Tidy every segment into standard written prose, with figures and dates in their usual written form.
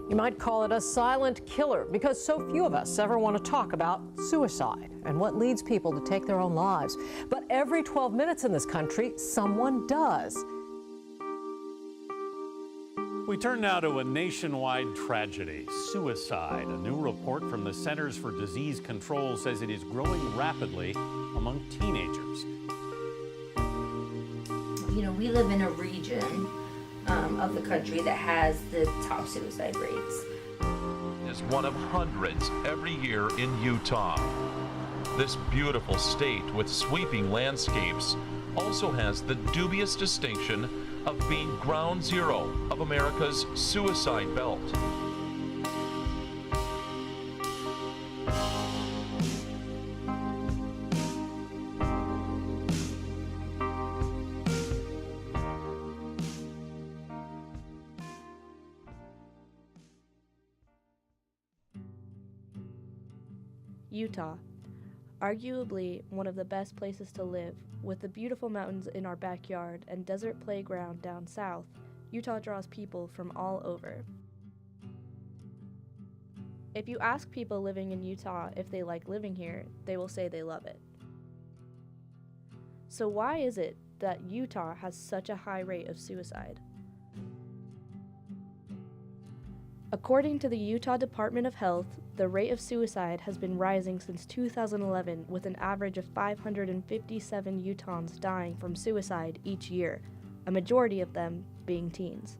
You might call it a silent killer because so few of us ever want to talk about suicide and what leads people to take their own lives. But every 12 minutes in this country, someone does. We turn now to a nationwide tragedy, suicide. A new report from the Centers for Disease Control says it is growing rapidly among teenagers. You know, we live in a region of the country that has the top suicide rates. Is one of hundreds every year in Utah. This beautiful state with sweeping landscapes also has the dubious distinction of being ground zero of America's suicide belt. Utah, arguably one of the best places to live, with the beautiful mountains in our backyard and desert playground down south. Utah draws people from all over. If you ask people living in Utah if they like living here, they will say they love it. So why is it that Utah has such a high rate of suicide? According to the Utah Department of Health, the rate of suicide has been rising since 2011, with an average of 557 Utahns dying from suicide each year, a majority of them being teens.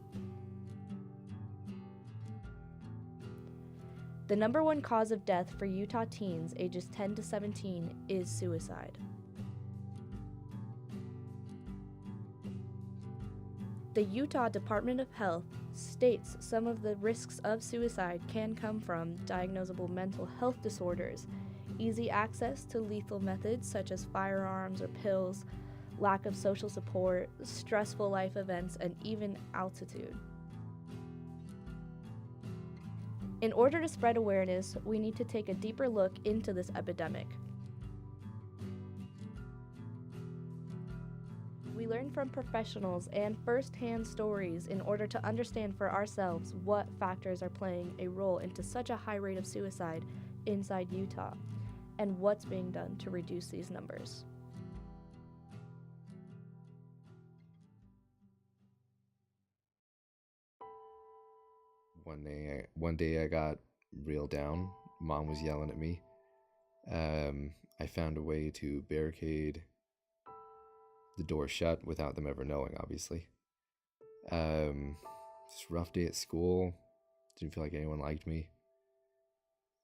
The number one cause of death for Utah teens ages 10 to 17 is suicide. The Utah Department of Health states some of the risks of suicide can come from diagnosable mental health disorders, easy access to lethal methods such as firearms or pills, lack of social support, stressful life events, and even altitude. In order to spread awareness, we need to take a deeper look into this epidemic. We learn from professionals and first-hand stories in order to understand for ourselves what factors are playing a role into such a high rate of suicide inside Utah, and what's being done to reduce these numbers. One day I got real down. Mom was yelling at me. I found a way to barricade the door shut without them ever knowing, obviously. It's a rough day at school. Didn't feel like anyone liked me.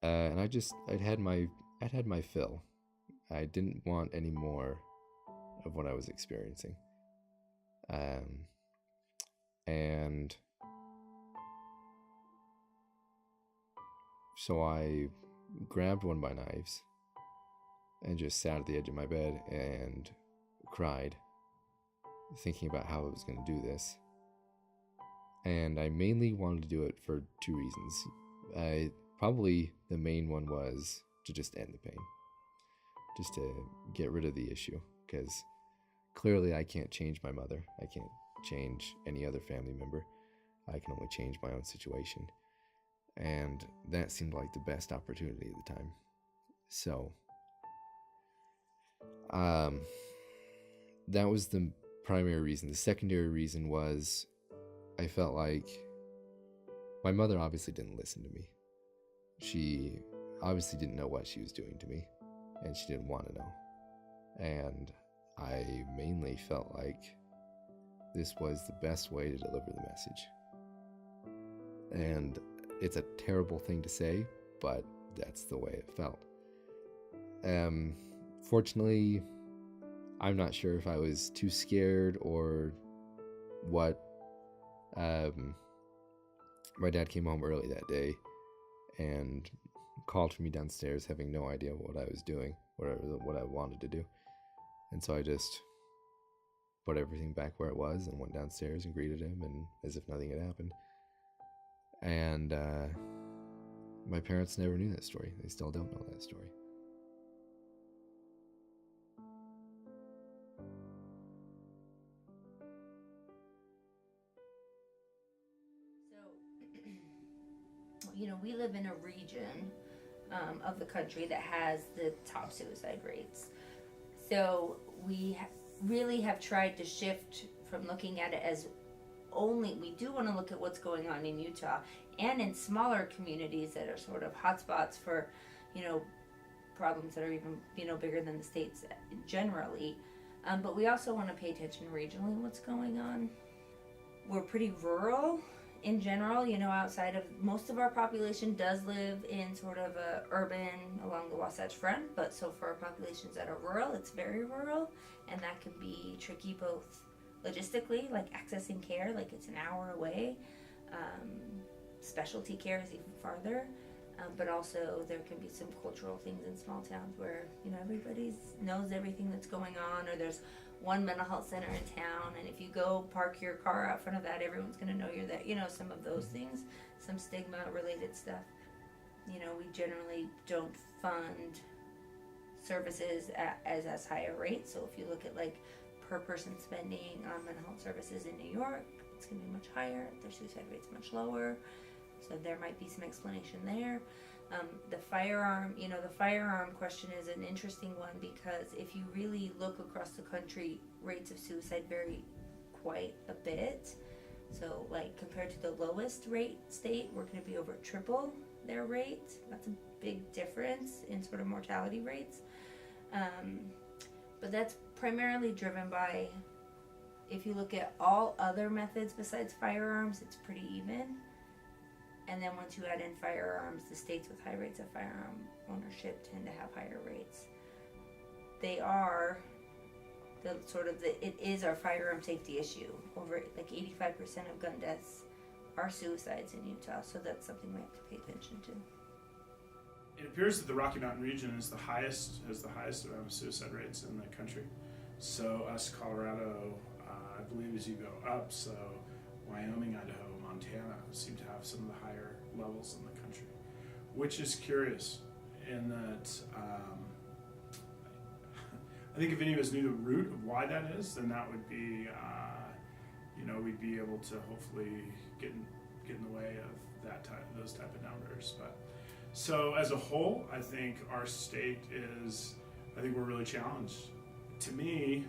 And I'd had my fill. I didn't want any more of what I was experiencing. And so I grabbed one of my knives and just sat at the edge of my bed and cried, thinking about how I was going to do this. And I mainly wanted to do it for two reasons. Probably the main one was to just end the pain, just to get rid of the issue, because clearly I can't change my mother. I can't change any other family member. I can only change my own situation. And that seemed like the best opportunity at the time. So, that was the primary reason. The secondary reason was I felt like my mother obviously didn't listen to me. She obviously didn't know what she was doing to me, and she didn't want to know. And I mainly felt like this was the best way to deliver the message. And it's a terrible thing to say, but that's the way it felt. Fortunately, I'm not sure if I was too scared or what. My dad came home early that day and called for me downstairs, having no idea what I was doing, what I wanted to do. And so I just put everything back where it was and went downstairs and greeted him, and as if nothing had happened. And my parents never knew that story. They still don't know that story. we live in a region of the country that has the top suicide rates. So we really have tried to shift from looking at it as only, we do want to look at what's going on in Utah and in smaller communities that are sort of hotspots for, problems that are even, bigger than the states generally. But we also want to pay attention regionally what's going on. We're pretty rural in general, outside of, most of our population does live in sort of a urban along the Wasatch Front, but so for our populations that are rural, it's very rural, and that can be tricky both logistically, like accessing care, like it's an hour away. Specialty care is even farther, but also there can be some cultural things in small towns where, everybody knows everything that's going on, or there's one mental health center in town, and if you go park your car out front of that, everyone's going to know you're there. Some of those things, some stigma related stuff. We generally don't fund services as high a rate. So if you look at like per person spending on mental health services in New York, it's going to be much higher. Their suicide rate's much lower. So there might be some explanation there. The firearm question is an interesting one, because if you really look across the country, rates of suicide vary quite a bit. So like compared to the lowest rate state, we're going to be over triple their rate. That's a big difference in sort of mortality rates. But that's primarily driven by, if you look at all other methods besides firearms, it's pretty even. And then once you add in firearms, the states with high rates of firearm ownership tend to have higher rates. They are it is our firearm safety issue. Over like 85% of gun deaths are suicides in Utah, so that's something we have to pay attention to. It appears that the Rocky Mountain region has the highest amount of suicide rates in the country. So us, Colorado, I believe as you go up, so Wyoming, Idaho, Montana seem to have some of the higher levels in the country, which is curious in that I think if any of us knew the root of why that is, then that would be, we'd be able to hopefully get in the way of those type of numbers. But so as a whole, I think our state we're really challenged. To me,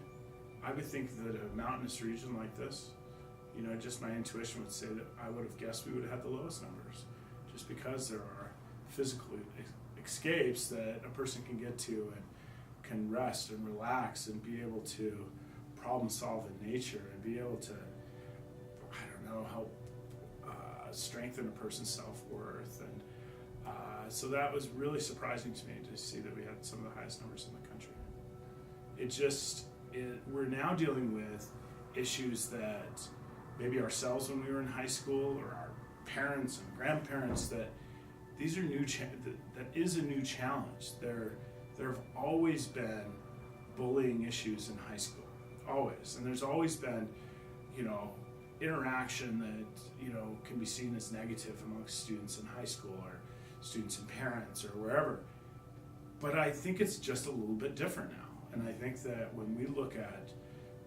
I would think that a mountainous region like this, just my intuition would say that I would have guessed we would have had the lowest numbers, just because there are physical escapes that a person can get to and can rest and relax and be able to problem solve in nature and be able to, help strengthen a person's self-worth. And so that was really surprising to me to see that we had some of the highest numbers in the country. We're now dealing with issues that maybe ourselves when we were in high school, or our parents and grandparents, that these are that is a new challenge. There have always been bullying issues in high school, always, and there's always been, interaction that can be seen as negative amongst students in high school or students and parents or wherever. But I think it's just a little bit different now, and I think that when we look at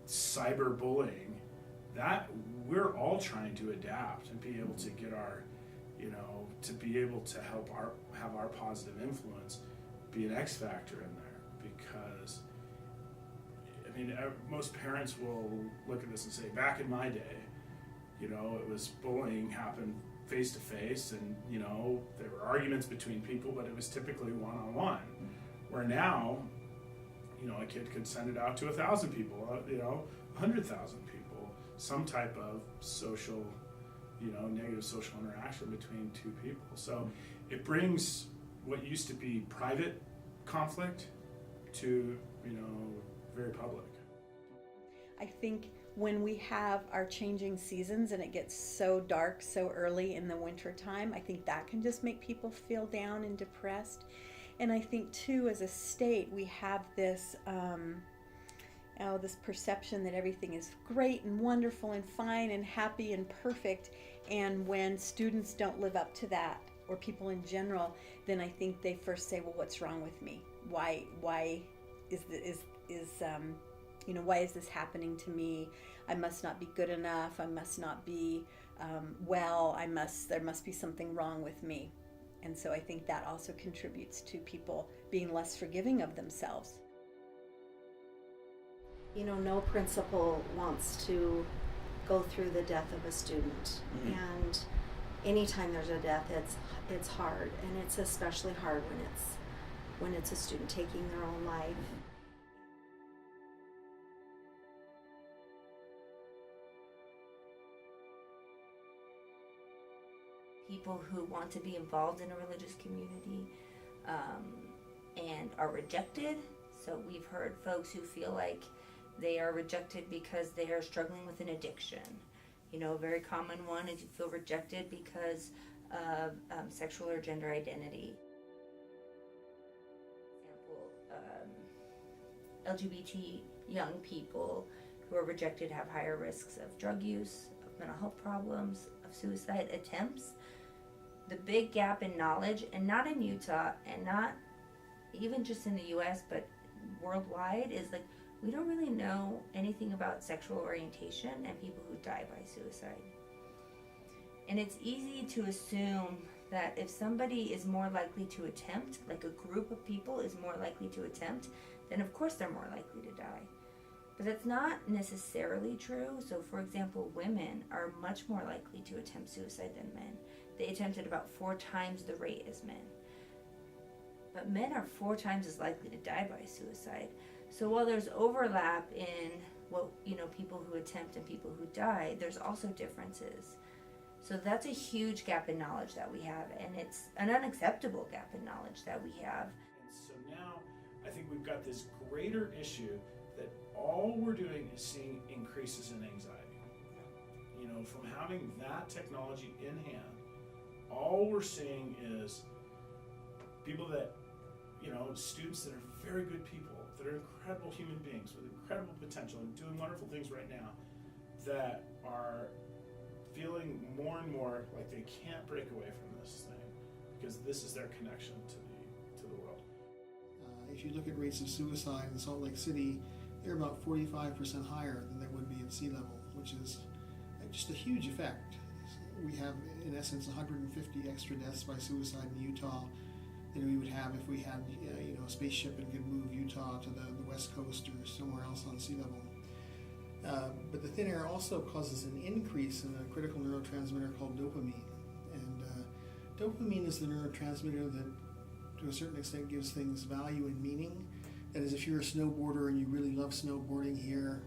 cyberbullying, that we're all trying to adapt and be able to get our, to be able to have our positive influence be an X factor in there. Because, most parents will look at this and say, back in my day, it was bullying happened face to face, and, there were arguments between people, but it was typically one-on-one. Where now, a kid could send it out to 1,000 people, 100,000 people, some type of social, negative social interaction between two people. So it brings what used to be private conflict to, very public. I think when we have our changing seasons and it gets so dark so early in the winter time, I think that can just make people feel down and depressed. And I think too, as a state, we have this this perception that everything is great and wonderful and fine and happy and perfect. And when students don't live up to that, or people in general, then I think they first say, well, what's wrong with me? Why is why is this happening to me? I must not be good enough. I must not be there must be something wrong with me. And so I think that also contributes to people being less forgiving of themselves. You know, no principal wants to go through the death of a student. And anytime there's a death, it's hard, and it's especially hard when it's a student taking their own life. People who want to be involved in a religious community and are rejected. So we've heard folks who feel like they are rejected because they are struggling with an addiction. You know, a very common one is you feel rejected because of sexual or gender identity. For example, LGBT young people who are rejected have higher risks of drug use, of mental health problems, of suicide attempts. The big gap in knowledge, and not in Utah, and not even just in the US, but worldwide, is like we don't really know anything about sexual orientation and people who die by suicide. And it's easy to assume that if somebody is more likely to attempt, like a group of people is more likely to attempt, then of course they're more likely to die. But that's not necessarily true. So for example, women are much more likely to attempt suicide than men. They attempt at about 4 times the rate as men. But men are 4 times as likely to die by suicide. So while there's overlap in people who attempt and people who die, there's also differences. So that's a huge gap in knowledge that we have, and it's an unacceptable gap in knowledge that we have. And so now I think we've got this greater issue that all we're doing is seeing increases in anxiety. You know, from having that technology in hand, all we're seeing is people that, students that are very good people, that are incredible human beings with incredible potential and doing wonderful things right now, that are feeling more and more like they can't break away from this thing because this is their connection to the world. If you look at rates of suicide in Salt Lake City, they're about 45% higher than they would be at sea level, which is just a huge effect. We have, in essence, 150 extra deaths by suicide in Utah than we would have if we had, a spaceship and could move Utah to the west coast or somewhere else on sea level. But the thin air also causes an increase in a critical neurotransmitter called dopamine. And dopamine is the neurotransmitter that, to a certain extent, gives things value and meaning. That is, if you're a snowboarder and you really love snowboarding here,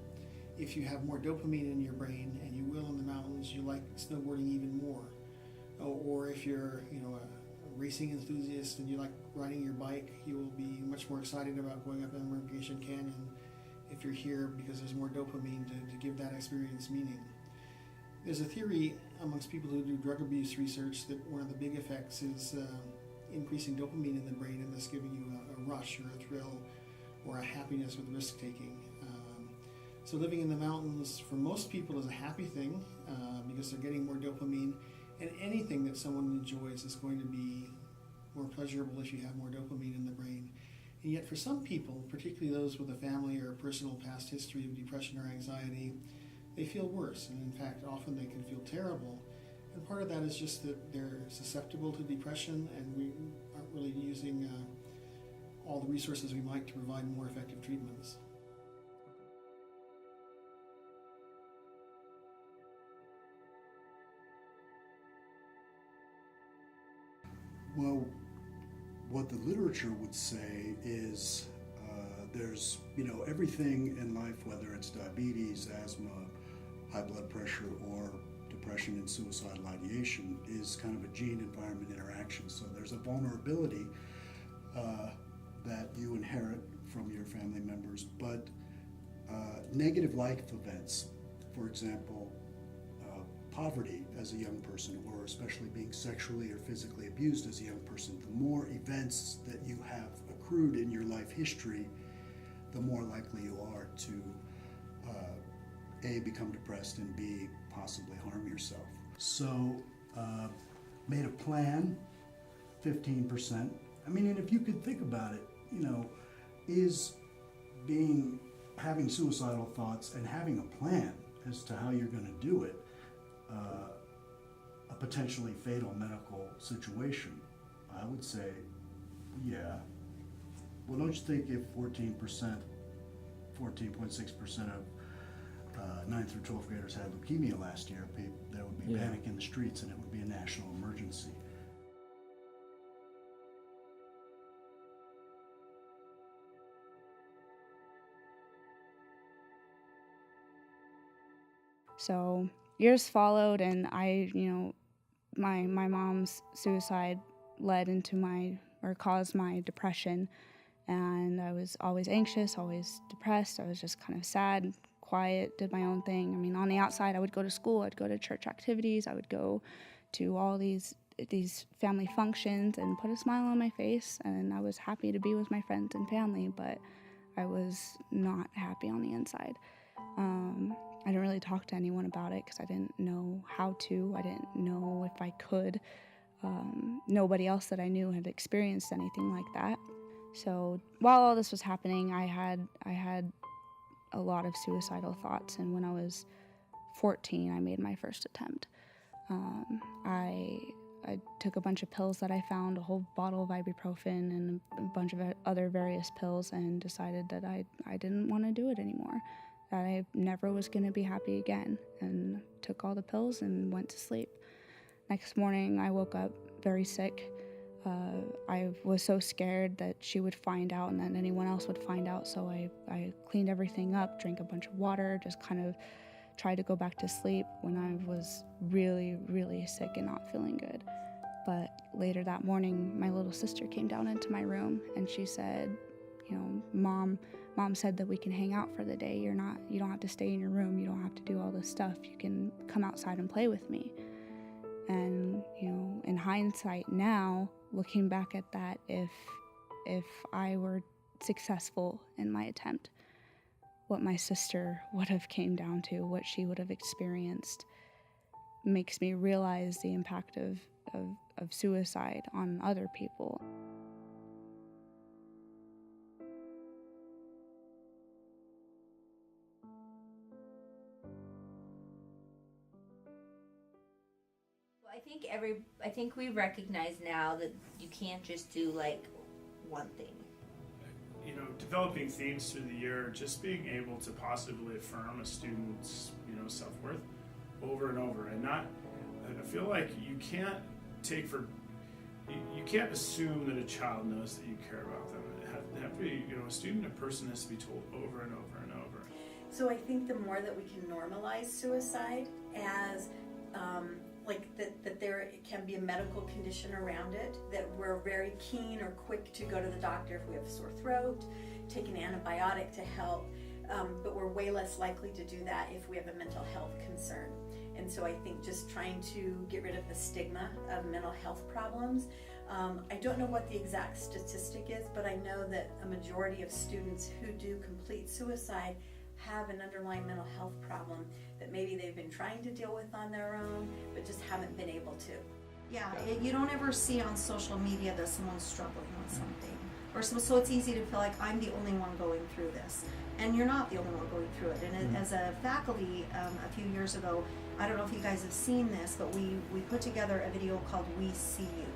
if you have more dopamine in your brain, and you will in the mountains, you like snowboarding even more. Or if you're, a racing enthusiast and you like riding your bike, you will be much more excited about going up Embarkation Canyon if you're here because there's more dopamine to give that experience meaning. There's a theory amongst people who do drug abuse research that one of the big effects is increasing dopamine in the brain and thus giving you a rush or a thrill or a happiness with risk-taking. So living in the mountains for most people is a happy thing because they're getting more dopamine, and anything that someone enjoys is going to be more pleasurable if you have more dopamine in the brain. And yet for some people, particularly those with a family or a personal past history of depression or anxiety, they feel worse, and in fact often they can feel terrible. And part of that is just that they're susceptible to depression, and we aren't really using all the resources we might to provide more effective treatments. Well, what the literature would say is there's, everything in life, whether it's diabetes, asthma, high blood pressure, or depression and suicidal ideation, is kind of a gene-environment interaction. So there's a vulnerability that you inherit from your family members, but negative life events, for example, poverty as a young person, or especially being sexually or physically abused as a young person, the more events that you have accrued in your life history, the more likely you are to A, become depressed, and B, possibly harm yourself. So made a plan, 15%. And if you could think about it, is having suicidal thoughts and having a plan as to how you're going to do it a potentially fatal medical situation, I would say, yeah. Well, don't you think if 14.6% of 9th through 12th graders had leukemia last year, there would be panic in the streets and it would be a national emergency. So years followed, and my mom's suicide caused my depression, and I was always anxious, always depressed. I was just kind of sad, quiet, did my own thing. I mean, on the outside, I would go to school, I'd go to church activities, I would go to all these family functions and put a smile on my face, and I was happy to be with my friends and family, but I was not happy on the inside. I didn't really talk to anyone about it because I didn't know how to. I didn't know if I could. Nobody else that I knew had experienced anything like that. So while all this was happening, I had a lot of suicidal thoughts, and when I was 14, I made my first attempt. I took a bunch of pills that I found, a whole bottle of ibuprofen and a bunch of other various pills, and decided that I didn't want to do it anymore, that I never was going to be happy again, and took all the pills and went to sleep. Next morning, I woke up very sick. I was so scared that she would find out and that anyone else would find out, so I cleaned everything up, drank a bunch of water, just kind of tried to go back to sleep when I was really, really sick and not feeling good. But later that morning, my little sister came down into my room and she said, Mom said that we can hang out for the day. You don't have to stay in your room. You don't have to do all this stuff. You can come outside and play with me. And, in hindsight now, looking back at that, if I were successful in my attempt, what my sister would have came down to, what she would have experienced, makes me realize the impact of suicide on other people. I think we recognize now that you can't just do like one thing. Developing themes through the year, just being able to positively affirm a student's, self-worth over and over, and I feel like you can't assume that a child knows that you care about them. It have to be, a student, a person has to be told over and over and over. So I think the more that we can normalize suicide as that there can be a medical condition around it, that we're very keen or quick to go to the doctor if we have a sore throat, take an antibiotic to help, but we're way less likely to do that if we have a mental health concern. And so I think just trying to get rid of the stigma of mental health problems. I don't know what the exact statistic is, but I know that a majority of students who do complete suicide have an underlying mental health problem that maybe they've been trying to deal with on their own, but just haven't been able to. Yeah, you don't ever see on social media that someone's struggling with something. Or so it's easy to feel like I'm the only one going through this. And you're not the only one going through it. And as a faculty, a few years ago, I don't know if you guys have seen this, but we put together a video called We See You.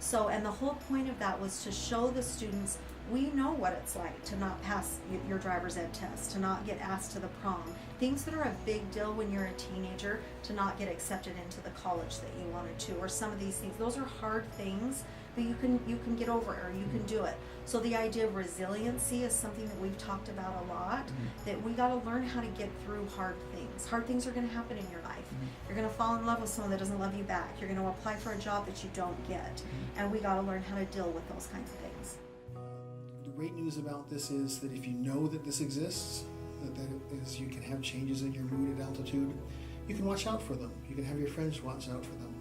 So, and the whole point of that was to show the students, we know what it's like to not pass your driver's ed test, to not get asked to the prom. Things that are a big deal when you're a teenager, to not get accepted into the college that you wanted to, or some of these things. Those are hard things, but you can get over it, or you can do it. So the idea of resiliency is something that we've talked about a lot, that we got to learn how to get through hard things. Hard things are going to happen in your life. You're going to fall in love with someone that doesn't love you back. You're going to apply for a job that you don't get. And we got to learn how to deal with those kinds of things. The great news about this is that if you know that this exists, that is, you can have changes in your mood at altitude, you can watch out for them. You can have your friends watch out for them.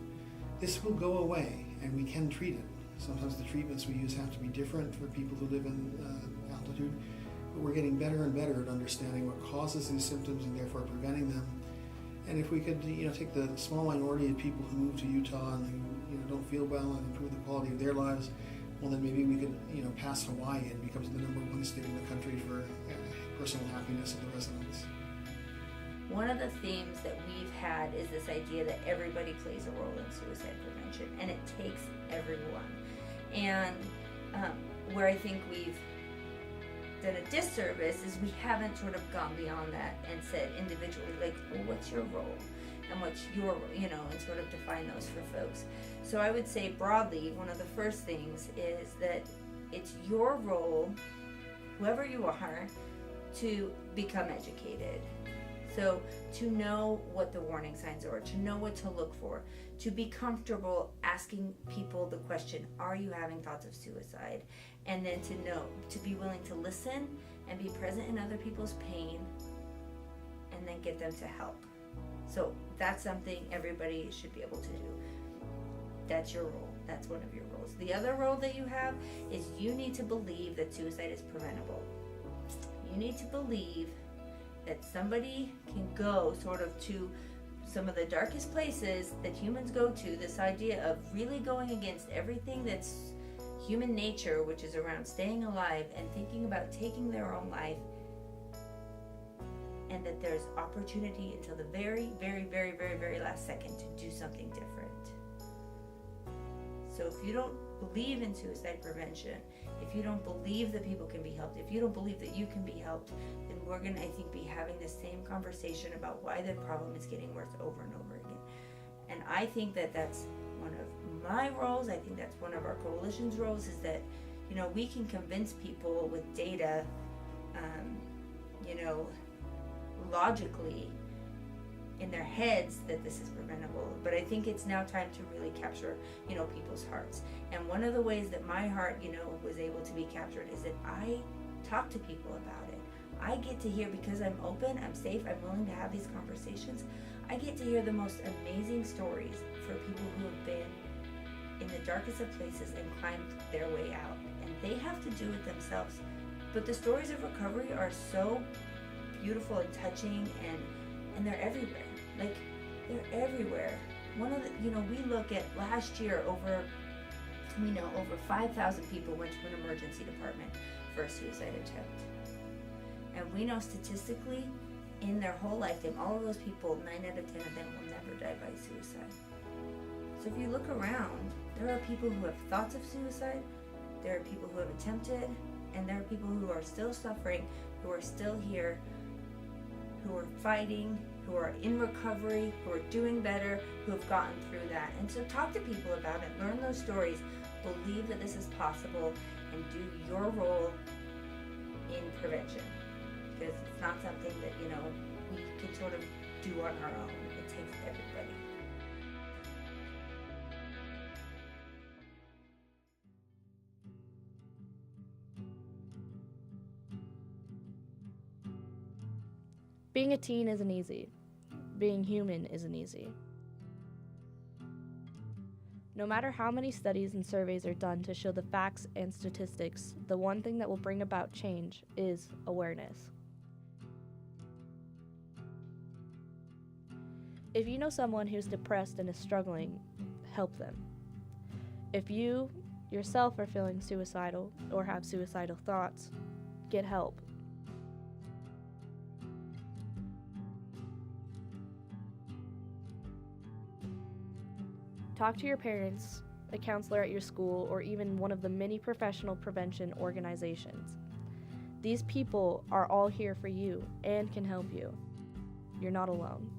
This will go away, and we can treat it. Sometimes the treatments we use have to be different for people who live in altitude, but we're getting better and better at understanding what causes these symptoms and therefore preventing them. And if we could, take the small minority of people who move to Utah and who, don't feel well and improve the quality of their lives, well, then maybe we could, pass Hawaii and become the #1 state in the country for personal happiness of the residents. one of the themes that we've had is this idea that everybody plays a role in suicide prevention, and it takes everyone. And where I think we've done a disservice is we haven't sort of gone beyond that and said individually, like, well, what's your role? And what's your, and sort of define those for folks. So I would say broadly, one of the first things is that it's your role, whoever you are, to become educated. So to know what the warning signs are, to know what to look for, to be comfortable asking people the question, are you having thoughts of suicide? And then to know, to be willing to listen and be present in other people's pain, and then get them to help. So that's something everybody should be able to do. That's your role. That's one of your roles. The other role that you have is you need to believe that suicide is preventable. You need to believe that somebody can go sort of to some of the darkest places that humans go to, this idea of really going against everything that's human nature, which is around staying alive and thinking about taking their own life, and that there's opportunity until the very, very, very, very, very last second to do something different. So if you don't believe in suicide prevention, if you don't believe that people can be helped, if you don't believe that you can be helped, then we're gonna, I think, be having the same conversation about why the problem is getting worse over and over again. And I think that that's one of my roles. I think that's one of our coalition's roles, is that, we can convince people with data, logically in their heads that this is preventable. But I think it's now time to really capture, people's hearts. And one of the ways that my heart, was able to be captured is that I talk to people about it. I get to hear, because I'm open, I'm safe, I'm willing to have these conversations, I get to hear the most amazing stories for people who have been in the darkest of places and climbed their way out. And they have to do it themselves. But the stories of recovery are so beautiful and touching, and they're everywhere. Like, they're everywhere. One of the, we look at last year, over 5,000 people went to an emergency department for a suicide attempt. And we know statistically, in their whole lifetime, all of those people, 9 out of 10 of them will never die by suicide. So if you look around, there are people who have thoughts of suicide, there are people who have attempted, and there are people who are still suffering, who are still here, who are fighting, who are in recovery, who are doing better, who have gotten through that. And so talk to people about it, learn those stories, believe that this is possible, and do your role in prevention. Because it's not something that, we can sort of do on our own. It takes everybody. Being a teen isn't easy. Being human isn't easy. No matter how many studies and surveys are done to show the facts and statistics, the one thing that will bring about change is awareness. If you know someone who's depressed and is struggling, help them. If you yourself are feeling suicidal or have suicidal thoughts, get help. Talk to your parents, a counselor at your school, or even one of the many professional prevention organizations. These people are all here for you and can help you. You're not alone.